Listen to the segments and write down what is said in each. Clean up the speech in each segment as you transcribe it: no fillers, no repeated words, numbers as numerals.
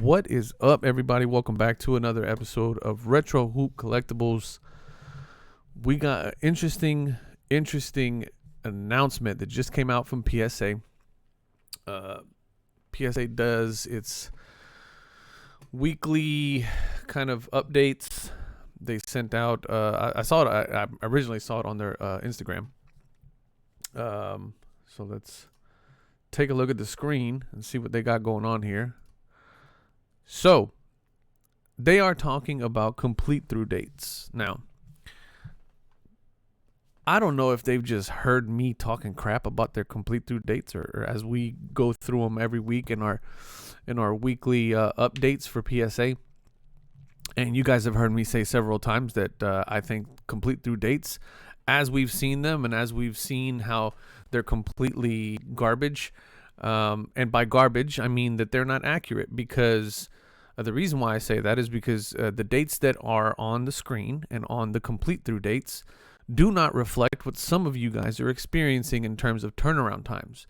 What is up, everybody? Welcome back to another episode of Retro Hoop Collectibles. We got an interesting announcement that just came out from PSA. PSA does its weekly kind of updates. They sent out. I saw it. I originally saw it on their Instagram. So let's take a look at the screen and see what they got going on here. So, they are talking about complete through dates. Now, I don't know if they've just heard me talking crap about their complete through dates, or as we go through them every week in our weekly updates for PSA. And you guys have heard me say several times that I think complete through dates, as we've seen them and as we've seen how they're completely garbage. And by garbage, I mean that they're not accurate, because the reason why I say that is because the dates that are on the screen and on the complete through dates do not reflect what some of you guys are experiencing in terms of turnaround times,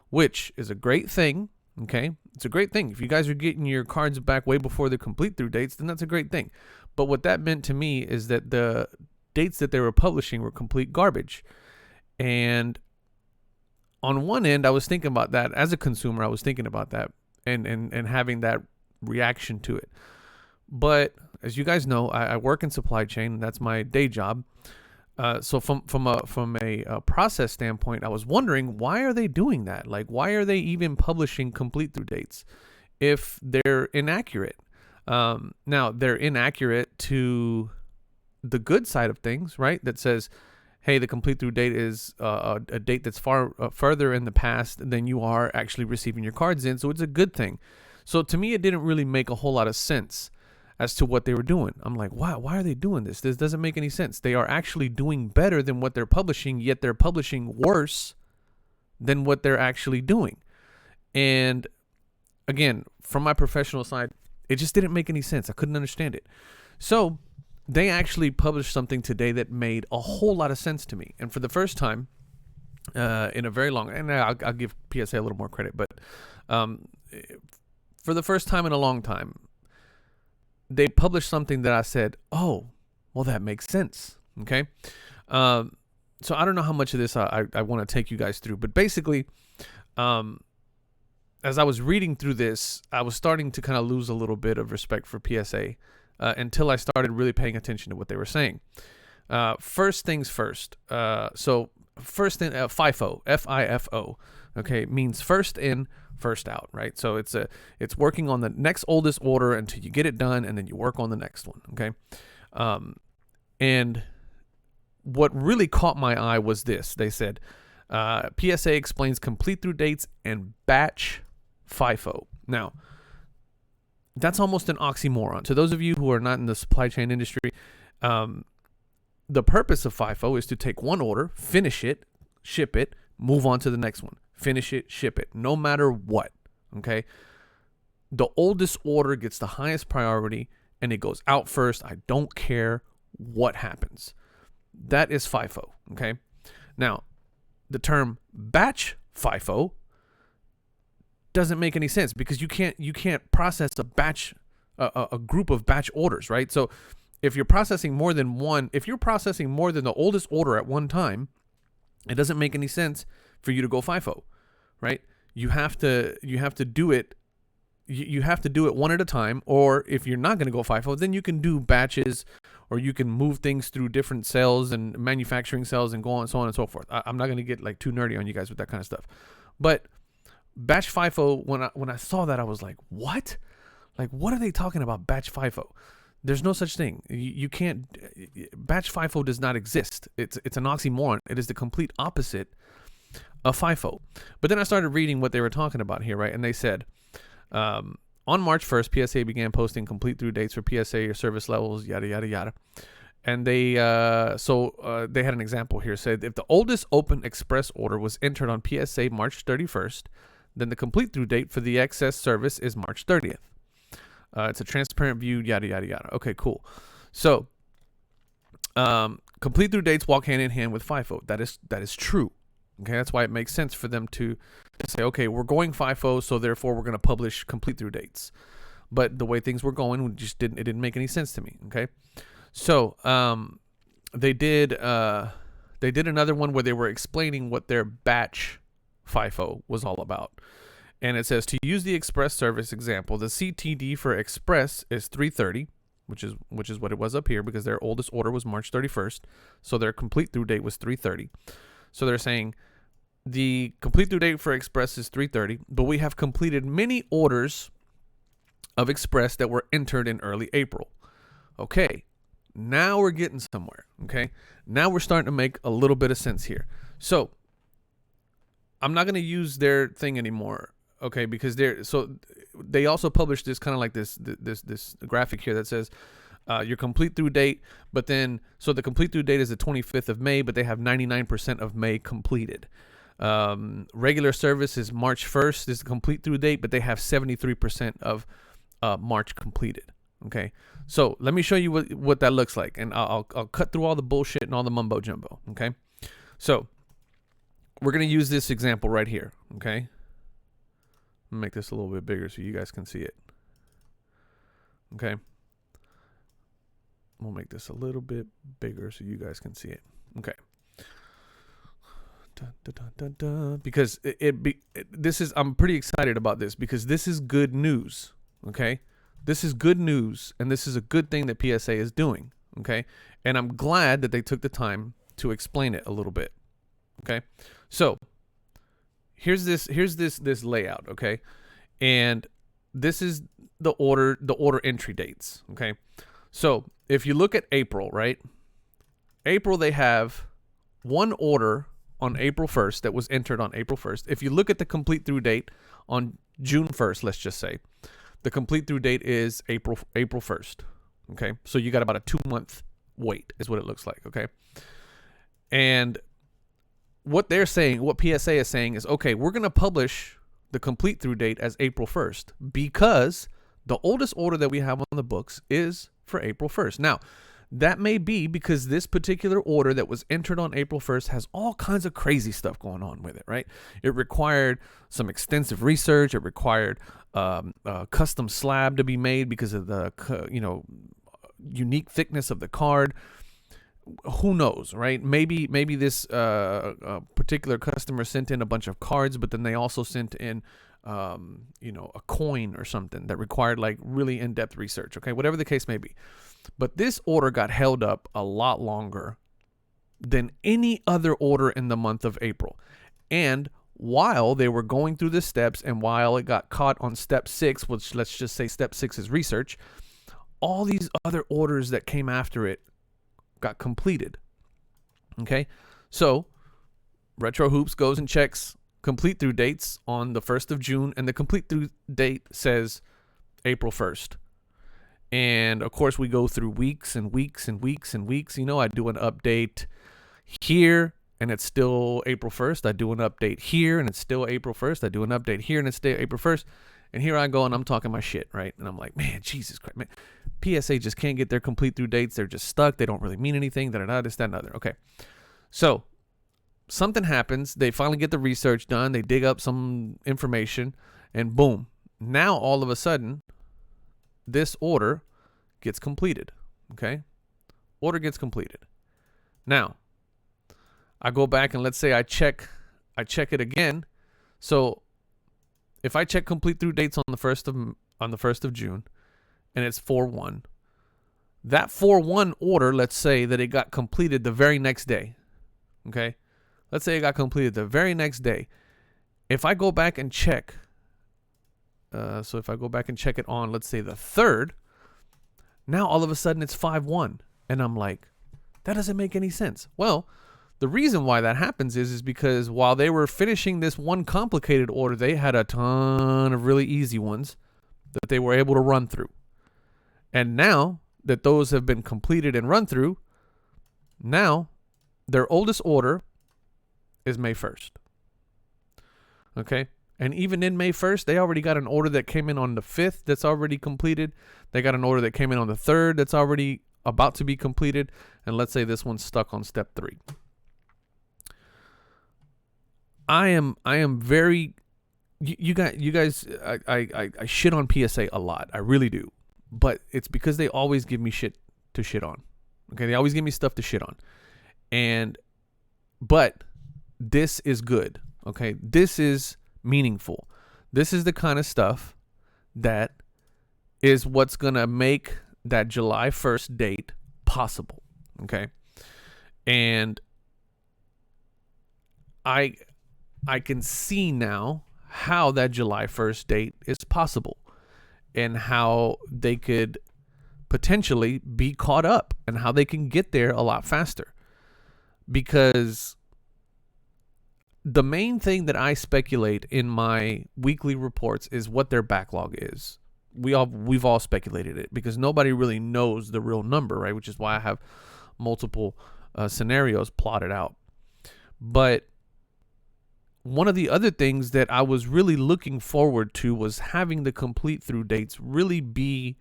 which is a great thing. Okay, it's a great thing. If you guys are getting your cards back way before the complete through dates, then that's a great thing. But what that meant to me is that the dates that they were publishing were complete garbage. And on one end, I was thinking about that as a consumer. I was thinking about that and having that reaction to it. But as you guys know, I work in supply chain. That's my day job. So from a process standpoint, I was wondering, why are they doing that? Like, why are they even publishing complete through dates if they're inaccurate? Now, they're inaccurate to the good side of things, right? That says, hey, the complete through date is a date that's far further in the past than you are actually receiving your cards in. So it's a good thing. So to me, it didn't really make a whole lot of sense as to what they were doing. I'm like, why are they doing this? This doesn't make any sense. They are actually doing better than what they're publishing, yet they're publishing worse than what they're actually doing. And again, from my professional side, it just didn't make any sense. I couldn't understand it. So they actually published something today that made a whole lot of sense to me. And for the first time in a very long, and I'll give PSA a little more credit, but for the first time in a long time, they published something that I said, oh, well, that makes sense. Okay. So I don't know how much of this I want to take you guys through, but basically, as I was reading through this, I was starting to kind of lose a little bit of respect for PSA until I started really paying attention to what they were saying. First things first. So first thing, FIFO, FIFO, okay, means first in, first out, right? So it's working on the next oldest order until you get it done, and then you work on the next one, okay? And what really caught my eye was this. They said, PSA explains complete through dates and batch FIFO. Now, that's almost an oxymoron. To those of you who are not in the supply chain industry, the purpose of FIFO is to take one order, finish it, ship it, move on to the next one. Finish it, ship it, no matter what, okay? The oldest order gets the highest priority, and it goes out first. I don't care what happens. That is FIFO, okay? Now, the term batch FIFO doesn't make any sense, because you can't process a group of batch orders, right? So if you're processing more than the oldest order at one time, it doesn't make any sense for you to go FIFO, right? You have to do it. You have to do it one at a time. Or if you're not going to go FIFO, then you can do batches, or you can move things through different cells and manufacturing cells and go on, so on and so forth. I'm not going to get like too nerdy on you guys with that kind of stuff. But batch FIFO, when I saw that, I was like, what? Like, what are they talking about, batch FIFO? There's no such thing. You can't. Batch FIFO does not exist. It's an oxymoron. It is the complete opposite of FIFO. But then I started reading what they were talking about here, right? And they said, on March 1st, PSA began posting complete through dates for PSA or service levels, yada, yada, yada. And they had an example here. Said, if the oldest open express order was entered on PSA March 31st, then the complete through date for the excess service is March 30th. It's a transparent view, yada, yada, yada. Okay, cool. So, complete through dates walk hand in hand with FIFO. That is true. Okay, that's why it makes sense for them to say, okay, we're going FIFO, so therefore we're going to publish complete through dates. but the way things were going, it didn't make any sense to me. Okay, so they did another one where they were explaining what their batch FIFO was all about. And it says, to use the Express service example, the CTD for Express is 330, which is what it was up here, because their oldest order was March 31st. So their complete through date was 330. So they're saying the complete through date for Express is 330, but we have completed many orders of Express that were entered in early April. Okay, now we're getting somewhere. Okay, now we're starting to make a little bit of sense here. So I'm not going to use their thing anymore. Okay, because they also published this kind of like this graphic here that says your complete through date, but then so the complete through date is the 25th of May, but they have 99% of May completed. Regular service is March 1st is the complete through date, but they have 73% of March completed. Okay, so let me show you what that looks like, and I'll cut through all the bullshit and all the mumbo jumbo. Okay, so we're gonna use this example right here. Okay. Make this a little bit bigger so you guys can see it. Okay. We'll make this a little bit bigger so you guys can see it. Okay. Because I'm pretty excited about this because this is good news. Okay. This is good news, and this is a good thing that PSA is doing. Okay. And I'm glad that they took the time to explain it a little bit. Okay. So here's this layout, okay? And this is the order entry dates, okay? So if you look at April, right? April, they have one order on April 1st that was entered on April 1st. If you look at the complete through date on June 1st, let's just say, the complete through date is April 1st, okay? So you got about a 2-month wait is what it looks like, okay? And what they're saying, what PSA is saying is, okay, we're going to publish the complete through date as April 1st because the oldest order that we have on the books is for April 1st. Now, that may be because this particular order that was entered on April 1st has all kinds of crazy stuff going on with it, right? It required some extensive research. It required a custom slab to be made because of the, unique thickness of the card. Who knows, right? Maybe this particular customer sent in a bunch of cards, but then they also sent in, a coin or something that required like really in-depth research. Okay, whatever the case may be. But this order got held up a lot longer than any other order in the month of April. And while they were going through the steps, and while it got caught on step 6, which let's just say step 6 is research, all these other orders that came after it got completed. Okay, so Retro Hoops goes and checks complete through dates on the 1st of June, and the complete through date says April 1st. And of course, we go through weeks and weeks and weeks and weeks. I do an update here and it's still April 1st. I do an update here and it's still April 1st. I do an update here and it's still April 1st. And here I go and I'm talking my shit, right? And I'm like, man, Jesus Christ, man. PSA just can't get their complete through dates. They're just stuck. They don't really mean anything. This, that, and other. Okay. So something happens. They finally get the research done. They dig up some information and boom. Now all of a sudden, this order gets completed. Okay. Order gets completed. Now, I go back and let's say I check it again. So if I check complete through dates on the 1st of June and it's 4/1, that 4/1 order, let's say that it got completed the very next day. Okay? Let's say it got completed the very next day. If I go back and check, so if I go back and check it on, let's say the 3rd, now all of a sudden it's 5/1. And I'm like, that doesn't make any sense. Well, the reason why that happens is because while they were finishing this one complicated order, they had a ton of really easy ones that they were able to run through. And now that those have been completed and run through, now their oldest order is May 1st. Okay? And even in May 1st, they already got an order that came in on the 5th that's already completed. They got an order that came in on the 3rd that's already about to be completed. And let's say this one's stuck on step 3. I am very you guys, I shit on PSA a lot. I really do. But it's because they always give me shit to shit on. Okay, they always give me stuff to shit on. But this is good. Okay, this is meaningful. This is the kind of stuff that is what's going to make that July 1st date possible. Okay. And I can see now how that July 1st date is possible and how they could potentially be caught up and how they can get there a lot faster. Because the main thing that I speculate in my weekly reports is what their backlog is. We've all speculated it because nobody really knows the real number, right? Which is why I have multiple scenarios plotted out. But one of the other things that I was really looking forward to was having the complete through dates really be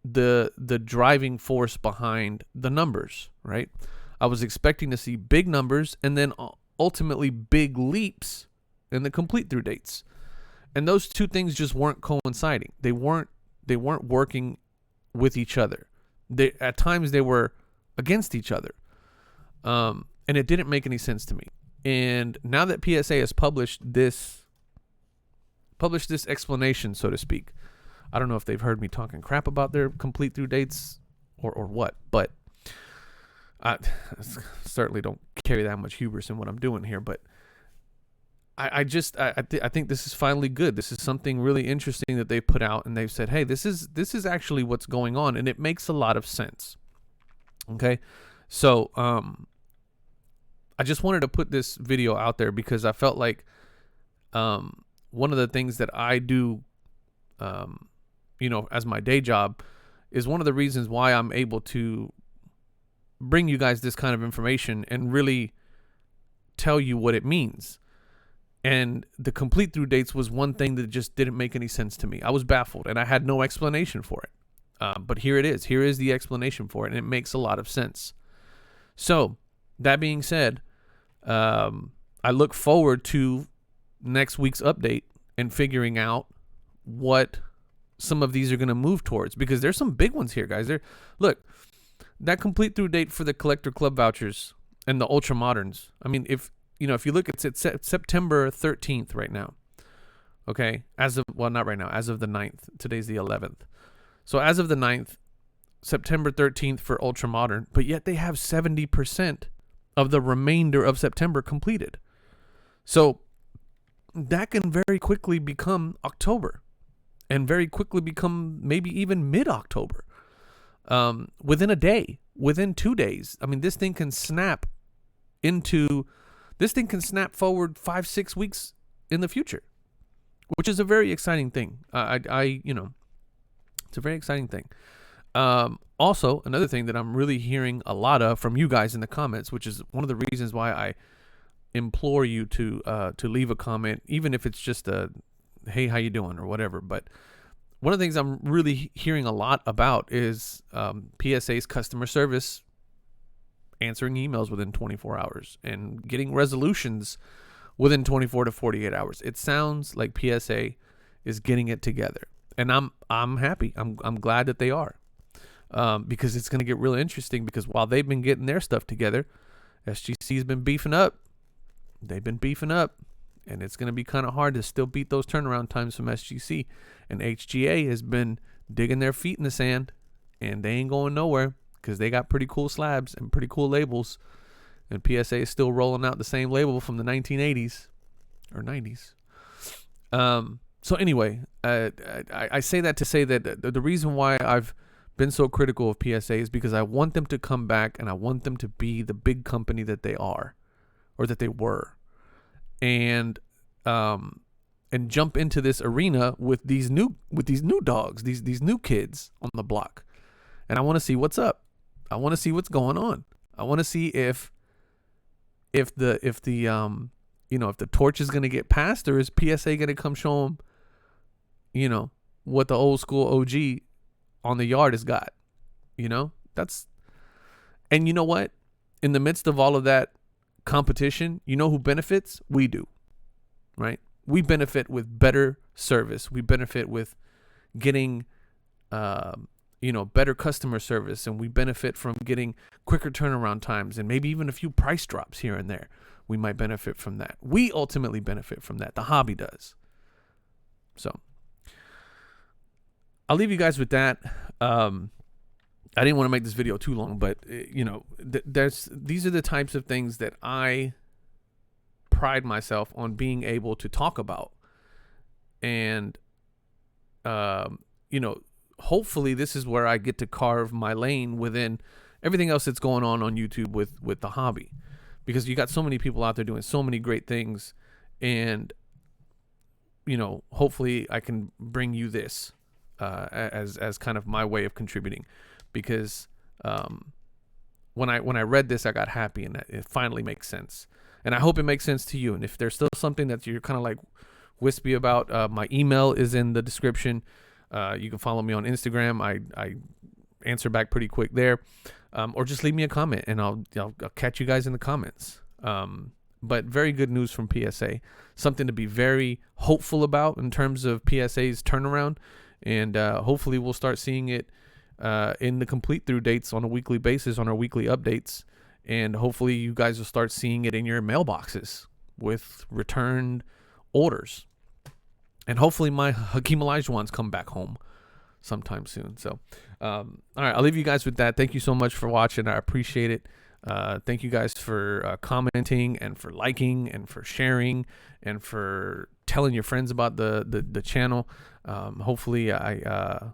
the driving force behind the numbers, right? I was expecting to see big numbers and then ultimately big leaps in the complete through dates. And those two things just weren't coinciding. They weren't working with each other. At times they were against each other. And it didn't make any sense to me. And now that PSA has published this explanation, so to speak, I don't know if they've heard me talking crap about their complete through dates or what, but I certainly don't carry that much hubris in what I'm doing here. But I think this is finally good. This is something really interesting that they put out, and they've said, hey, this is actually what's going on, and it makes a lot of sense. Okay, so I just wanted to put this video out there because I felt like one of the things that I do, as my day job, is one of the reasons why I'm able to bring you guys this kind of information and really tell you what it means. And the complete through dates was one thing that just didn't make any sense to me. I was baffled and I had no explanation for it. But here it is. Here is the explanation for it, and it makes a lot of sense. So that being said, I look forward to next week's update and figuring out what some of these are going to move towards, because there's some big ones here, guys. Look, that complete through date for the collector club vouchers and the ultra moderns. I mean, if you look, it's September 13th right now. Okay. Not right now, as of the 9th. Today's the 11th. So as of the 9th, September 13th for ultra modern, but yet they have 70% of the remainder of September completed. So that can very quickly become October and very quickly become maybe even mid-October. Within a day, within 2 days. I mean, this thing can snap forward 5-6 weeks in the future, which is a very exciting thing. It's a very exciting thing. Also, another thing that I'm really hearing a lot of from you guys in the comments, which is one of the reasons why I implore you to leave a comment, even if it's just a, hey, how you doing or whatever. But one of the things I'm really hearing a lot about is PSA's customer service answering emails within 24 hours and getting resolutions within 24 to 48 hours. It sounds like PSA is getting it together, and I'm happy. I'm glad that they are, because it's going to get really interesting, because while they've been getting their stuff together, SGC's been beefing up. They've been beefing up, and it's going to be kind of hard to still beat those turnaround times from SGC. And HGA has been digging their feet in the sand, and they ain't going nowhere, because they got pretty cool slabs and pretty cool labels. And PSA is still rolling out the same label from the 1980s or 90s. So anyway, I say that to say that the reason why I've been so critical of PSA is because I want them to come back, and I want them to be the big company that they are, or that they were, and jump into this arena with these new dogs, these new kids on the block. And I want to see what's up. I want to see what's going on. I want to see if the torch is going to get passed, or is PSA going to come show them, what the old school OG on the yard has got. And you know what? In the midst of all of that competition, you know who benefits? We do, right? we benefit with better service. We benefit with getting, better customer service, and we benefit from getting quicker turnaround times, and maybe even a few price drops here and there. We might benefit from that. We ultimately benefit from that. The hobby does. So I'll leave you guys with that. I didn't want to make this video too long, but these are the types of things that I pride myself on being able to talk about. And, hopefully this is where I get to carve my lane within everything else that's going on YouTube with the hobby, because you got so many people out there doing so many great things. And, hopefully I can bring you this, as kind of my way of contributing, because, when I read this, I got happy, and it finally makes sense. And I hope it makes sense to you. And if there's still something that you're kind of like wispy about, my email is in the description. You can follow me on Instagram. I answer back pretty quick there, or just leave me a comment, and I'll catch you guys in the comments. But very good news from PSA, something to be very hopeful about in terms of PSA's turnaround, and hopefully we'll start seeing it in the complete through dates on a weekly basis on our weekly updates, and hopefully you guys will start seeing it in your mailboxes with returned orders. And hopefully my Hakeem Olajuwons come back home sometime soon. So, all right, I'll leave you guys with that. Thank you so much for watching. I appreciate it. Thank you guys for commenting, and for liking, and for sharing, and for telling your friends about the channel. Hopefully I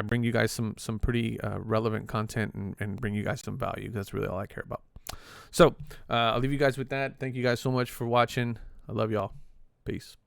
bring you guys some pretty relevant content, and bring you guys some value. That's really all I care about. So I'll leave you guys with that. Thank you guys so much for watching. I love y'all. Peace.